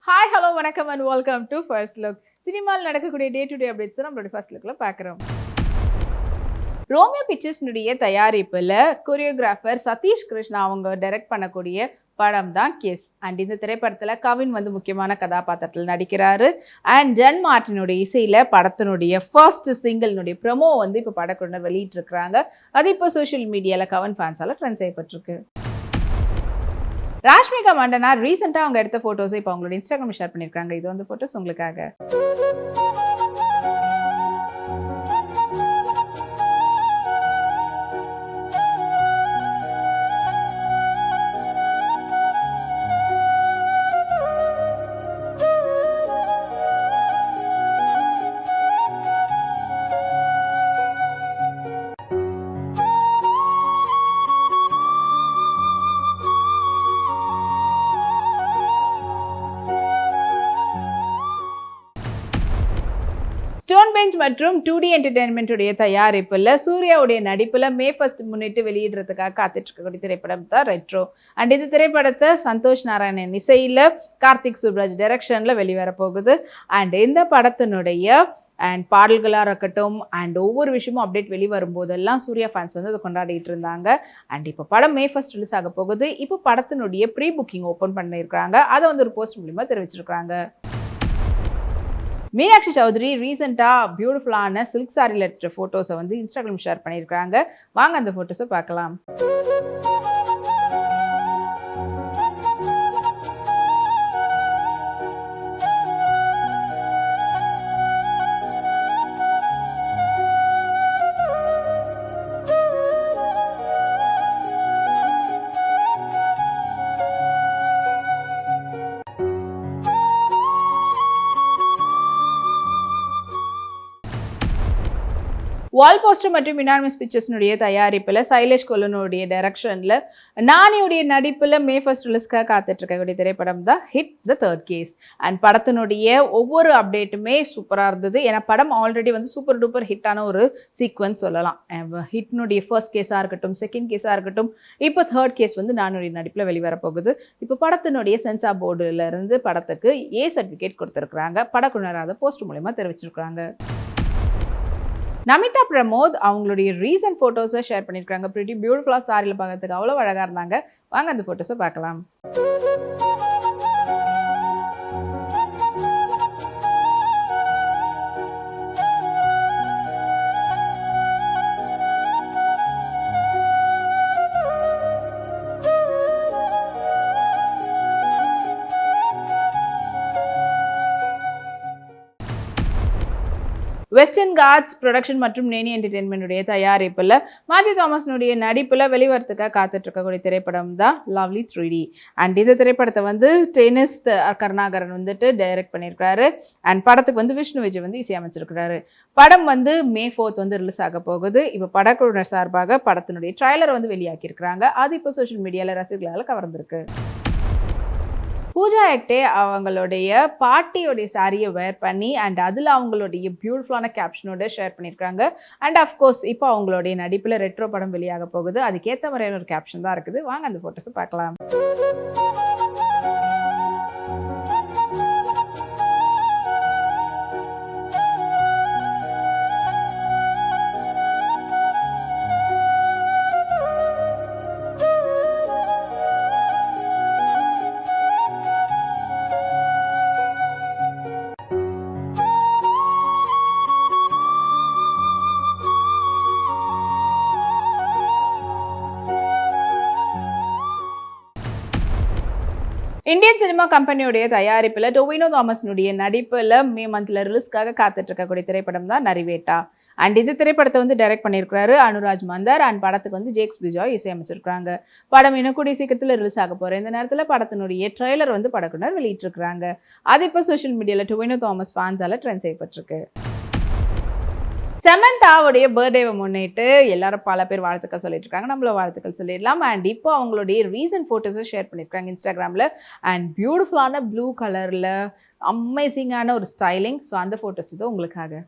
Hi hello வணக்கம் and welcome to first look. சினிமாவில் நடக்கக்கூடிய டே டு டே அப்டேட்ஸ் நம்மளுடைய ஃபர்ஸ்ட் லுக்ல பார்க்குறோம். ரோமியோ பிக்சர்ஸ்னுடைய தயாரிப்பில் கொரியோகிராஃபர் சதீஷ் கிருஷ்ணா அவங்க டைரக்ட் பண்ணக்கூடிய படம் தான் கிஸ். அண்ட் இந்த திரைப்படத்தில் கவின் வந்து முக்கியமான கதாபாத்திரத்தில் நடிக்கிறாரு. அண்ட் ஜன் மார்ட்டினுடைய இசையில் படத்தினுடைய ஃபர்ஸ்ட் சிங்கிள்னுடைய ப்ரொமோ வந்து இப்போ படக்குழுவினர் வெளியிட்டிருக்கிறாங்க. அது இப்போ சோஷியல் மீடியாவில் கவின் ஃபேன்ஸால் ட்ரெண்ட் செய்யப்பட்டிருக்கு. ராஷ்மிகா மண்டனா ரீசெண்டாக அவங்க எடுத்த ஃபோட்டோஸை இப்போ அவங்களோட இன்ஸ்டாகிராம் ஷேர் பண்ணியிருக்காங்க. இது வந்து ஃபோட்டோஸ் உங்களுக்காக. ஸ்டோன் பெஞ்ச் மற்றும் 2D என்டர்டைன்மெண்ட்டுடைய தயாரிப்பில் சூர்யாவுடைய நடிப்பில் மே 1 முன்னிட்டு வெளியிடுறதுக்காக காத்துட்டு இருக்கக்கூடிய திரைப்படம் தான் ரெட்ரோ. அண்ட் இந்த திரைப்படத்தை சந்தோஷ் நாராயணன் இசையில் கார்த்திக் சுப்ராஜ் டைரக்ஷனில் வெளிவர போகுது. அண்ட் இந்த படத்தினுடைய பாடல்களாக இருக்கட்டும் அண்ட் ஒவ்வொரு விஷயமும் அப்டேட் வெளிவரும் போதெல்லாம் சூர்யா ஃபேன்ஸ் வந்து அதை கொண்டாடிட்டு இருந்தாங்க. அண்ட் இப்போ படம் மே 1 ரிலீஸ் ஆக போகுது. இப்போ படத்தினுடைய ப்ரீ புக்கிங் ஓப்பன் பண்ணியிருக்காங்க. அதை வந்து ஒரு போஸ்ட் மூலிமா தெரிவிச்சிருக்காங்க. மீனாட்சி சௌத்ரி ரீசெண்டாக பியூட்டிஃபுல்லான சில்க் சாரியில் எடுத்துகிட்ட ஃபோட்டோஸை வந்து இன்ஸ்டாகிராம் ஷேர் பண்ணியிருக்காங்க. வாங்க அந்த ஃபோட்டோஸை பார்க்கலாம். வால் போஸ்டர் மற்றும் யுனானிமஸ் பிக்சர்ஸ்னுடைய தயாரிப்பில் சைலேஷ் கொல்லனுடைய டைரக்ஷனில் நானியுடைய நடிப்பில் மே 1 ரிலீஸ்க்காக காத்துட்டு இருக்கக்கூடிய திரைப்படம் தான் hit the third case. And படத்தினுடைய ஒவ்வொரு அப்டேட்டுமே சூப்பராக இருந்தது. ஏன்னா படம் ஆல்ரெடி வந்து சூப்பர் டூப்பர் ஹிட்டான ஒரு சீக்வன்ஸ் சொல்லலாம். ஹிட்னுடைய ஃபர்ஸ்ட் கேஸாக இருக்கட்டும், செகண்ட் கேஸாக இருக்கட்டும், இப்போ தேர்ட் கேஸ் வந்து நானுடைய நடிப்பில் வெளிவர போகுது. இப்போ படத்தினுடைய சென்சார் போர்டுலேருந்து படத்துக்கு ஏ சர்டிஃபிகேட் கொடுத்துருக்குறாங்க. படக்குழுவினர் அதை போஸ்ட் மூலமா தெரிவிச்சிருக்காங்க. நமிதா பிரமோத் அவங்களுடைய ரீசன்ட் ஃபோட்டோஸை ஷேர் பண்ணியிருக்காங்க. பிரிட்டி பியூட்டிஃபுல்லாக சாரியில் பார்க்கறதுக்கு அவ்வளோ அழகாக இருந்தாங்க. வாங்க அந்த ஃபோட்டோஸை பார்க்கலாம். வெஸ்டர்ன் காட்ஸ் ப்ரொடக்ஷன் மற்றும் நேனி என்டர்டெயின்மெண்ட்டுடைய தயாரிப்பில் மாத்யூ தாமஸ்னுடைய நடிப்பில் வெளிவரத்துக்காக காத்துட்டு இருக்கக்கூடிய திரைப்படம் தான் லவ்லி 3D. அண்ட் இந்த திரைப்படத்தை வந்து டென்னிஸ் கருணாகரன் வந்துட்டு டைரக்ட் பண்ணியிருக்காரு. அண்ட் படத்துக்கு வந்து விஷ்ணு விஜய் வந்து இசையமைச்சிருக்கிறாரு. படம் வந்து மே 4 வந்து ரிலீஸ் ஆக போகுது. இப்போ படக்குழுவினர் சார்பாக படத்தினுடைய ட்ரைலரை வந்து வெளியாக்கியிருக்கிறாங்க. அது இப்போ சோஷியல் மீடியாவில் ரசிகர்களால் கவர்ந்திருக்கு. பூஜா ஹெக்டே அவங்களுடைய பாட்டியோடைய சாரியை வேர் பண்ணி அண்ட் அதில் அவங்களுடைய பியூட்டிஃபுல்லான கேப்ஷனோட ஷேர் பண்ணியிருக்காங்க. அண்ட் அஃப்கோர்ஸ் இப்போ அவங்களுடைய நடிப்பில் ரெட்ரோ படம் வெளியாக போகுது. அதுக்கேற்ற மாதிரியான ஒரு கேப்ஷன் தான் இருக்குது. வாங்க அந்த ஃபோட்டோஸை பார்க்கலாம். இந்தியன் சினிமா கம்பெனியுடைய தயாரிப்பில் டொவினோ தாமஸ்னுடைய நடிப்பில் மே மந்த்ல ரிலீஸ்க்காக காத்துட்டு இருக்கக்கூடிய திரைப்படம் தான் நரிவேட்டா. அண்ட் இந்த திரைப்படத்தை வந்து டைரக்ட் பண்ணியிருக்கிறாரு அனுராஜ் மந்தர். அண்ட் படத்துக்கு வந்து ஜேக்ஸ் பிஜாய் இசையமைச்சிருக்காங்க. படம் இன்னும் கூடிய சீக்கிரத்தில் ரிலீஸ் ஆக போகிற இந்த நேரத்தில் படத்தினுடைய ட்ரெய்லர் வந்து படக்குனர் வெளியிட்டிருக்கிறாங்க. அது இப்போ சோஷியல் மீடியாவில் டொவினோ தாமஸ் ஃபேன்ஸால் ட்ரெண்ட் செய்யப்பட்டிருக்கு. சமந்தாவுடைய பர்த்டேவை முன்னிட்டு எல்லாரும் பல பேர் வாழ்த்துக்கள் சொல்லிட்டு இருக்காங்க. நம்மள வாழ்த்துக்கள் சொல்லிடலாம். அண்ட் இப்போ அவங்களுடைய ரீசன்ட் ஃபோட்டோஸை ஷேர் பண்ணியிருக்காங்க இன்ஸ்டாகிராமில். அண்ட் பியூட்டிஃபுல்லான ப்ளூ கலரில் அமேசிங்கான ஒரு ஸ்டைலிங். ஸோ அந்த ஃபோட்டோஸ் இது உங்களுக்காக.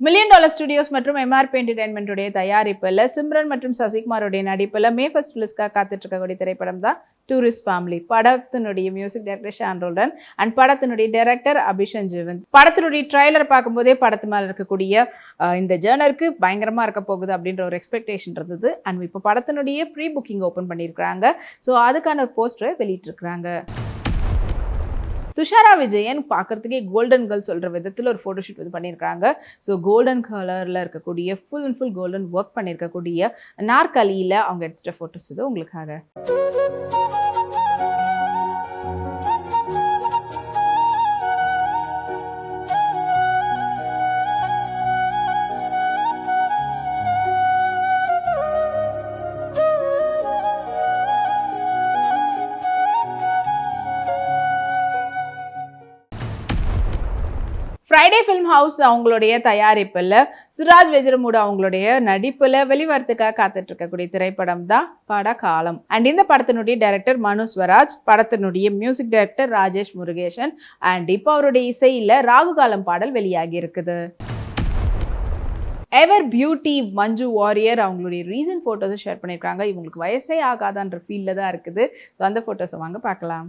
மில்லியன் டாலர் ஸ்டுடியோஸ் மற்றும் எம்ஆர்பி என்டர்டைன்மெண்ட்டுடைய தயாரிப்பில் சிம்ரன் மற்றும் சசிகுமாரோடைய நடிப்பில் மே ஃபர்ஸ்ட் ரிலீஸ்க்காக காத்துட்டு இருக்கக்கூடிய திரைப்படம் தான் டூரிஸ்ட் ஃபேமிலி. படத்தினுடைய music director Sean Roldan and படத்தினுடைய டைரக்டர் அபிஷன் ஜீவன். படத்தினுடைய ட்ரைலர் பார்க்கும்போதே படத்து மேலே இருக்கக்கூடிய இந்த ஜேர்னருக்கு பயங்கரமாக இருக்க போகுது அப்படின்ற ஒரு எக்ஸ்பெக்டேஷன் இருந்தது. அண்ட் இப்போ படத்தினுடைய ப்ரீ புக்கிங் ஓப்பன் பண்ணியிருக்கிறாங்க. ஸோ அதுக்கான போஸ்டரை வெளியிட்டிருக்கிறாங்க. துஷாரா விஜயன் பார்க்கறதுக்கே கோல்டன் கேர்ள் சொல்கிற விதத்தில் ஒரு ஃபோட்டோஷூட் வந்து பண்ணியிருக்காங்க. ஸோ கோல்டன் கலரில் இருக்கக்கூடிய full and full golden work பண்ணியிருக்கக்கூடிய நாற்காலியில் அவங்க எடுத்துகிட்ட ஃபோட்டோஸ் இது உங்களுக்காக. ஃப்ரைடே ஃபிலிம் ஹவுஸ் அவங்களுடைய தயாரிப்பில் சிராஜ் வெஜ்ரமூடு அவங்களுடைய நடிப்பில் வெளிவரத்துக்காக காத்துட்டு இருக்கக்கூடிய திரைப்படம் தான் படகாலம். அண்ட் இந்த படத்தினுடைய டைரக்டர் மனு ஸ்வராஜ், படத்தினுடைய music director Rajesh Murugesan. And இப்போ அவருடைய இசையில் ராகுகாலம் பாடல் வெளியாகி இருக்குது. எவர் பியூட்டி மஞ்சு வாரியர் அவங்களுடைய ரீசன்ட் ஃபோட்டோஸை ஷேர் பண்ணியிருக்காங்க. இவங்களுக்கு வயசே ஆகாதான்ற ஃபீல்டில் தான் இருக்குது. ஸோ அந்த ஃபோட்டோஸை வாங்க பார்க்கலாம்.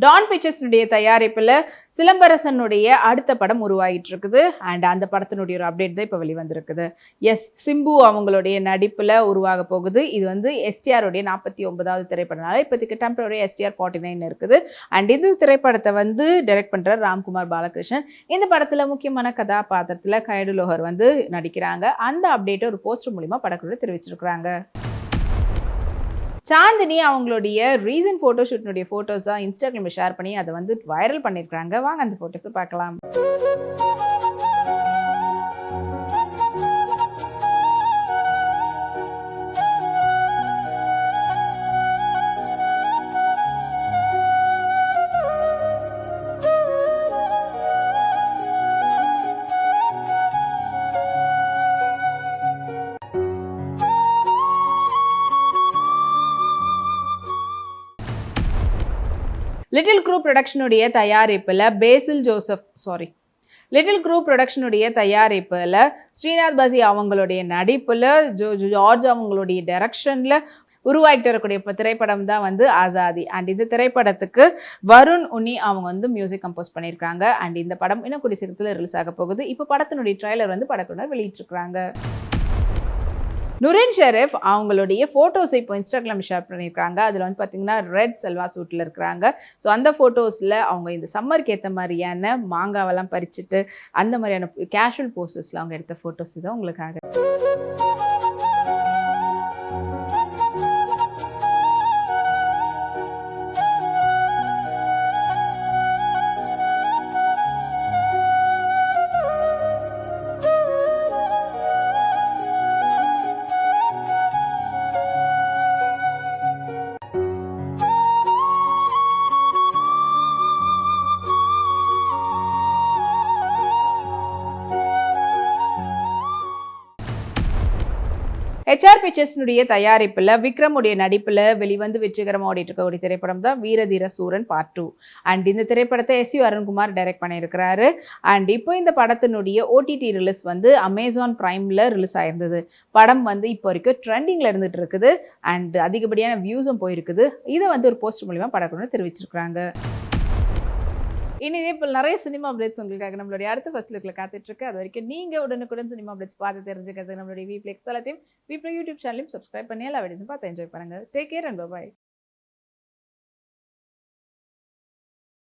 டான் பிக்சர்ஸ்னுடைய தயாரிப்பில் சிலம்பரசனுடைய அடுத்த படம் உருவாகிட்டு இருக்குது. அண்ட் அந்த படத்தினுடைய ஒரு அப்டேட் தான் இப்போ வெளிவந்திருக்குது. எஸ், சிம்பு அவங்களுடைய நடிப்பில் உருவாக போகுது. இது வந்து எஸ்டிஆருடைய 49வது திரைப்படனால இப்போதைக்கு டெம்பரரி STR 49 இருக்குது. அண்ட் இந்த திரைப்படத்தை வந்து டைரக்ட் பண்ணுற ராம்குமார் பாலகிருஷ்ணன். இந்த படத்தில் முக்கியமான கதாபாத்திரத்தில் கைடு லோஹர் வந்து நடிக்கிறாங்க. அந்த அப்டேட்டை ஒரு போஸ்டர் மூலிமா படக்குழு தெரிவிச்சிருக்கிறாங்க. சாந்தினி அவங்களுடைய ரீசன்ட் ஃபோட்டோஷூட்னுடைய ஃபோட்டோஸாக இன்ஸ்டாகிராமில் ஷேர் பண்ணி அதை வந்து வைரல் பண்ணியிருக்காங்க. வாங்க அந்த ஃபோட்டோஸை பார்க்கலாம். லிட்டில் குரூப் ப்ரொடக்ஷனுடைய தயாரிப்பில் லிட்டில் குரூப் ப்ரொடக்ஷனுடைய தயாரிப்பில் ஸ்ரீநாத் பசி அவங்களுடைய நடிப்பில் ஜார்ஜ் அவங்களுடைய டைரக்ஷனில் உருவாகிட்டு இருக்கக்கூடிய திரைப்படம் தான் வந்து ஆசாதி. அண்ட் இந்த திரைப்படத்துக்கு வருண் உன்னி அவங்க வந்து மியூசிக் கம்போஸ் பண்ணியிருக்காங்க. அண்ட் இந்த படம் இன்னும் கூடிய சீக்கிரத்தில் ரிலீஸ் ஆக போகுது. இப்போ படத்தினுடைய ட்ரைலர் வந்து படக்குழுவினர் வெளியிட்டிருக்கிறாங்க. நுரேன் ஷெரீஃப் அவங்களுடைய ஃபோட்டோஸ் இப்போ இன்ஸ்டாகிராம் ஷேர் பண்ணியிருக்காங்க. அதில் வந்து பார்த்தீங்கன்னா ரெட் செல்வா சூட்டில் இருக்கிறாங்க. ஸோ அந்த ஃபோட்டோஸில் அவங்க இந்த சம்மருக்கு ஏற்ற மாதிரியான மாங்காவெல்லாம் பறிச்சுட்டு அந்த மாதிரியான கேஷுவல் போஸஸில் அவங்க எடுத்த ஃபோட்டோஸ் தான் உங்களுக்காக. HR பிக்சர்ஸ்னுடைய தயாரிப்பில் விக்ரமுடைய நடிப்பில் வெளிவந்து வெற்றிகரமாக ஓடிட்டு இருக்கக்கூடிய திரைப்படம் தான் வீரதீர சூரன் பார்ட் 2. அண்ட் இந்த திரைப்படத்தை SU அருண்குமார் டைரக்ட் பண்ணியிருக்கிறாரு. அண்ட் இப்போ இந்த படத்தினுடைய OTT ரிலீஸ் வந்து அமேசான் பிரைமில் ரிலீஸ் ஆயிருந்தது. படம் வந்து இப்போ வரைக்கும் ட்ரெண்டிங்கில் இருந்துகிட்டு இருக்குது. அண்ட் அதிகப்படியான வியூஸும் போயிருக்குது. இதை வந்து ஒரு போஸ்ட் மூலிமா படக்குழு தெரிவிச்சிருக்கிறாங்க. இனி இதே போல் நிறைய சினிமா அப்டேட்ஸ் உங்களுக்காக நம்மளுடைய அடுத்த ஃபர்ஸ்ட் லுக்கில் காத்துட்டு இருக்கு. அது வரைக்கும் நீங்கள் உடனுக்குடன் சினிமா அப்டேட்ஸ் பார்த்து தெரிஞ்சுக்கிறது நம்மளுடைய வீப்ளெக்ஸ் தளத்தையும் வீப்ளே யூடியூப் சேனலையும் சப்ஸ்கிரைப் பண்ணி எல்லா வீடியோஸும் பார்த்து என்ஜாய் பண்ணுங்கள். Take care and by.